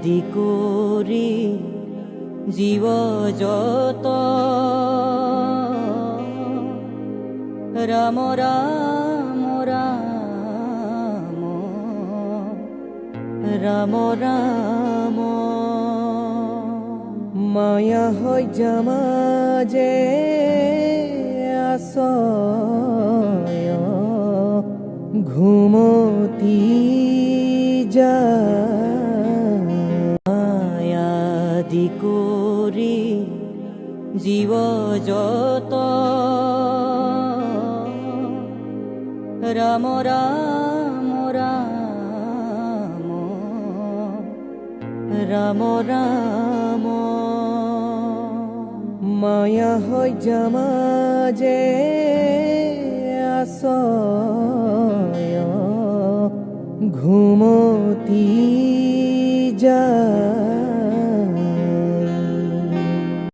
আদি করি জীব যত রাম রাম রাম রাম রাম মায়া হয় জামাজে আসয় ঘুমতি আদি করি জীব যত রাম রাম রাম রাম রাম মায়া হয় জামাজে আসয় ঘুমতি